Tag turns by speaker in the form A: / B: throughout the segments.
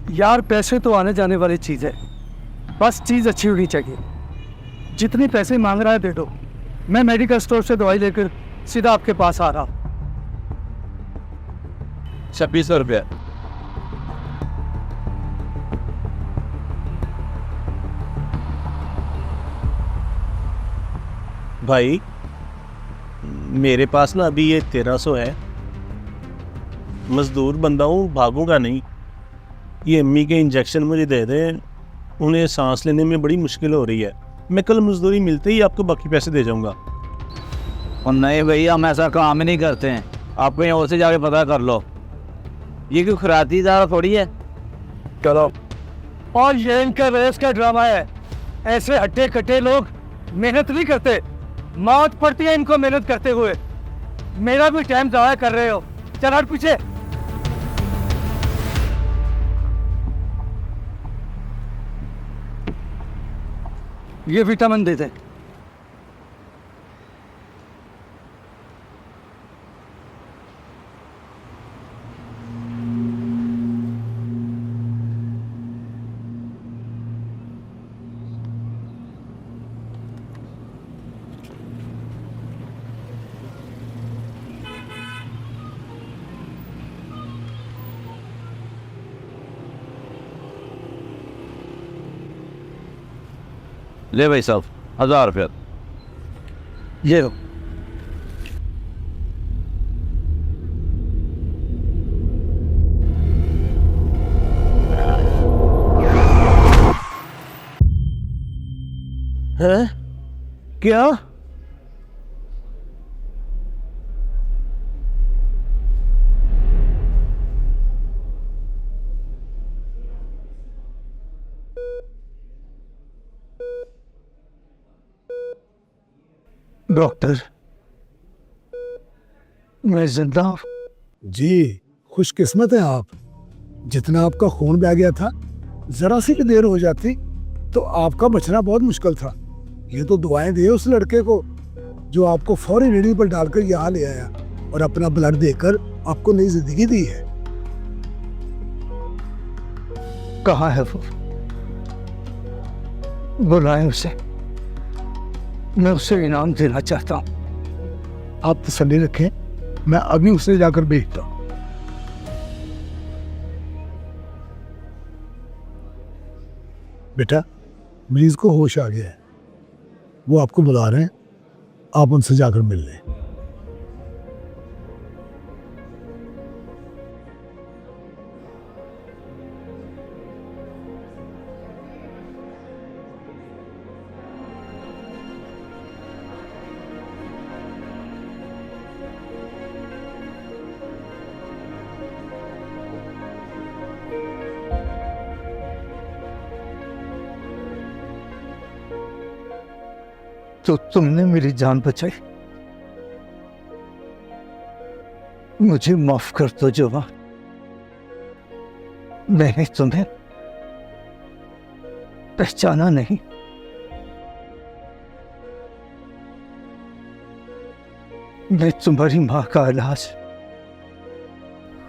A: यार पैसे तो आने जाने वाली चीज़ है, बस चीज़ अच्छी होनी चाहिए। जितने पैसे मांग रहा है दे दो, मैं मेडिकल स्टोर से दवाई लेकर सीधा आपके पास आ रहा हूँ।
B: 2600 रुपया।
C: भाई मेरे पास ना अभी ये 1300 है। मजदूर बंदा हूँ, भागूंगा नहीं। ये अम्मी के इंजेक्शन मुझे दे दें, उन्हें सांस लेने में बड़ी मुश्किल हो रही है। मैं कल मजदूरी मिलते ही आपको बाकी पैसे दे जाऊंगा।
B: और नहीं भैया, हम ऐसा काम ही नहीं करते हैं। आप कहीं और से जाके पता कर लो। ये कोई खराती दारा थोड़ी है।
A: चलो। और ये इनका रेस का ड्रामा है। ऐसे हट्टे कट्टे लोग मेहनत नहीं करते, मौत पड़ती है इनको मेहनत करते हुए। मेरा भी टाइम ज़ाया कर रहे हो। चल हट पीछे। ये विटामिन दे दे।
B: ले भाई साहब, 1000 रुपया।
A: ये लो।
C: हैं? क्या?
A: डॉक्टर, मैं जिंदा हूँ।
D: जी, खुशकिस्मत है आप। जितना आपका खून बह गया था, जरा सी भी देर हो जाती तो आपका बचना बहुत मुश्किल था। ये तो दुआएं दिए उस लड़के को जो आपको फौरी रेडी पर डालकर यहाँ ले आया और अपना ब्लड देकर आपको नई जिंदगी दी है।
A: कहाँ है वो? बुलाएं उसे, मैं उसे इनाम देना चाहता हूँ।
D: आप तसल्ली रखें, मैं अभी उसे जाकर भेजता हूँ। बेटा, मरीज को होश आ गया है, वो आपको बुला रहे हैं, आप उनसे जाकर मिल लें।
A: तो तुमने मेरी जान बचाई। मुझे माफ कर दो जवान, मैंने तुम्हें पहचाना नहीं। मैं तुम्हारी मां का इलाज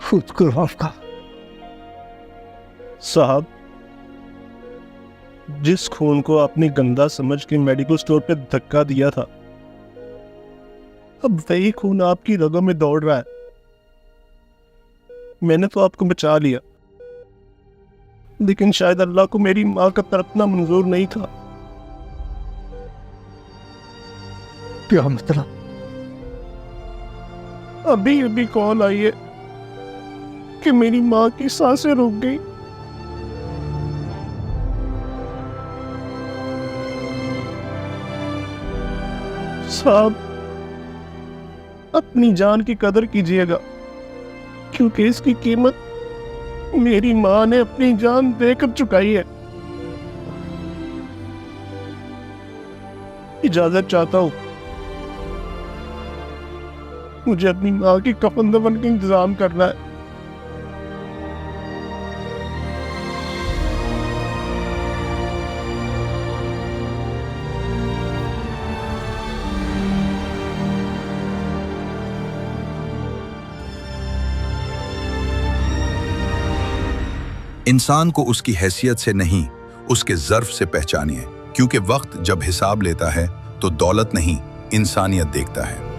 A: खुद करवाऊंगा।
C: साहब, जिस खून को आपने गंदा समझ के मेडिकल स्टोर पे धक्का दिया था, अब वही खून आपकी रगों में दौड़ रहा है। मैंने तो आपको बचा लिया, लेकिन शायद अल्लाह को मेरी मां का तड़पना मंजूर नहीं था।
A: क्या मतलब?
C: अभी अभी कॉल आई है कि मेरी मां की सांसें रुक गई। साहब, अपनी जान की कदर कीजिएगा, क्योंकि इसकी कीमत मेरी मां ने अपनी जान देकर चुकाई है। इजाजत चाहता हूं, मुझे अपनी मां की कफन दफन का इंतजाम करना है।
E: इंसान को उसकी हैसियत से नहीं, उसके ज़र्फ से पहचानिए, क्योंकि वक्त जब हिसाब लेता है तो दौलत नहीं, इंसानियत देखता है।